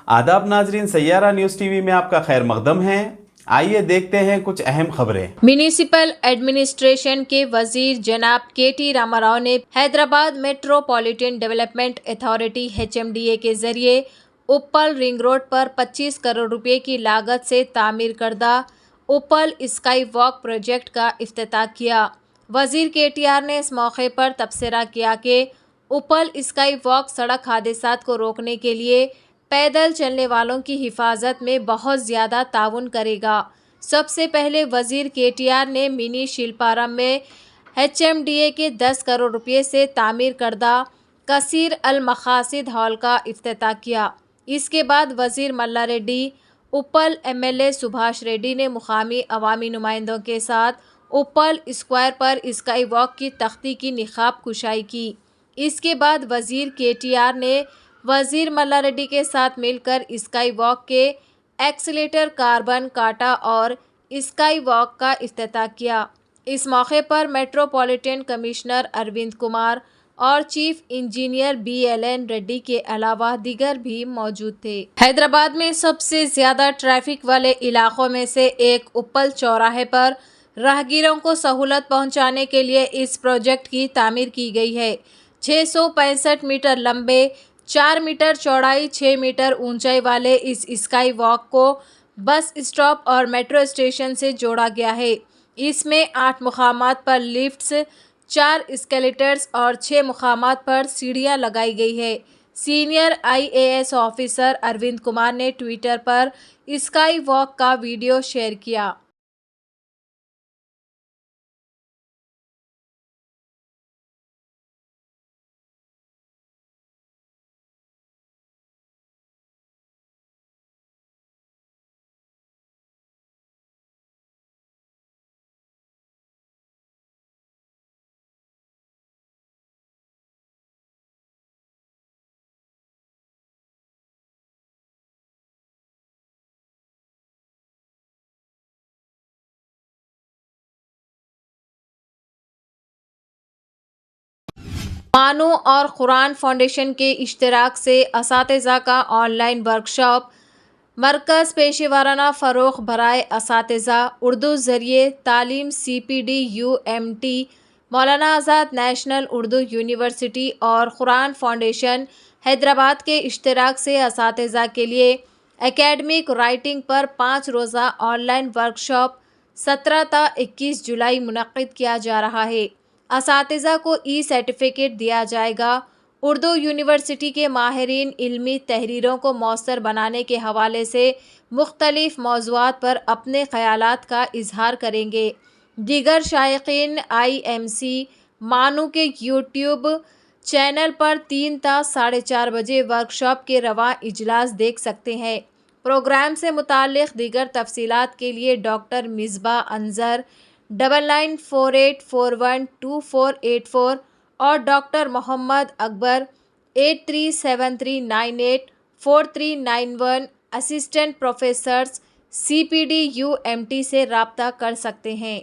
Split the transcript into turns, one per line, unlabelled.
आदाब नाजरीन, Saiyaara news TV में आपका खैर मकदम है। आइए देखते हैं कुछ अहम खबरें।
म्यूनिसिपल एडमिनिस्ट्रेशन के वजीर जनाब के.टी. रामाराव ने Hyderabad metropolitan development authority (HMDA) के जरिए उप्पल रिंग रोड पर 25 करोड़ रुपए की लागत से तामीर करदा उप्पल स्काई वॉक प्रोजेक्ट का इफ्तिताह किया। वजीर KTR ने इस मौके पर तबसरा किया कि उप्पल स्काई वॉक सड़क हादसात को रोकने के लिए पैदल चलने वालों की हिफाजत में बहुत ज़्यादा ताउन करेगा। सबसे पहले वजीर KTR ने मिनी शिल्पारम में HMDA के 10 करोड़ रुपये से तामीर करदा कसीर अल मकासिद हॉल का इफ्तिताह किया। इसके बाद वजीर मल्ला रेड्डी, उप्पल MLA सुभाष रेड्डी ने मुकामी अवामी नुमाइंदों के साथ उप्पल स्क्वायर पर स्काई वॉक की तख्ती की निकाब कुशाई की। इसके बाद वजीर KTR ने वजीर मल्ला रेड्डी के साथ मिलकर स्काई वॉक के एक्सीलेटर कार्बन काटा और स्काई वॉक का इफ्तिताह किया। इस मौके पर मेट्रोपॉलिटन कमिश्नर अरविंद कुमार और चीफ इंजीनियर BLN रेड्डी के अलावा दीगर भी मौजूद थे। हैदराबाद में सबसे ज्यादा ट्रैफिक वाले इलाकों में से एक उप्पल चौराहे पर राहगीरों को सहूलत पहुंचाने के लिए इस प्रोजेक्ट की तामीर की गई है। 665 मीटर लंबे, 4 मीटर चौड़ाई, 6 मीटर ऊंचाई वाले इस स्काई वॉक को बस स्टॉप और मेट्रो स्टेशन से जोड़ा गया है। इसमें 8 मुकामात पर लिफ्ट्स, 4 एस्केलेटर्स और 6 मुकामात पर सीढ़ियां लगाई गई है। Senior IAS officer Arvind Kumar ने ट्विटर पर स्काई वॉक का वीडियो शेयर किया। मानू और कुरान फाउंडेशन के इश्तराक से असातिज़ा का ऑनलाइन वर्कशॉप, मरकज़ पेशेवराना फ़रोग़ बराए असातिज़ा उर्दू ज़रिए तालीम CPD UMT, मौलाना आज़ाद नेशनल उर्दू यूनिवर्सिटी और कुरान फाउंडेशन हैदराबाद के इश्तराक से असातिज़ा के लिए एकेडमिक राइटिंग पर 5 रोज़ा ऑनलाइन वर्कशॉप 17 ता 21 जुलाई मुनक़्क़िद किया जा रहा है। असातिज़ा को सर्टिफिकेट दिया जाएगा। उर्दू यूनिवर्सिटी के माहिरीन इल्मी तहरीरों को मौसर बनाने के हवाले से मुख्तलिफ मौज़ूआत पर अपने ख़यालात का इजहार करेंगे। दीगर शायकीन IMC मानू के YouTube चैनल पर 3 ता 4:30 बजे वर्कशॉप के रवां इजलास देख सकते हैं। प्रोग्राम से मुताल्लिक़ दीगर तफसीलात के लिए डॉक्टर मिसबा अंज़र 9948412484 और doctor Mohammed Akbar 8373984391 assistant professors CPD UMT से राब्ता कर सकते हैं।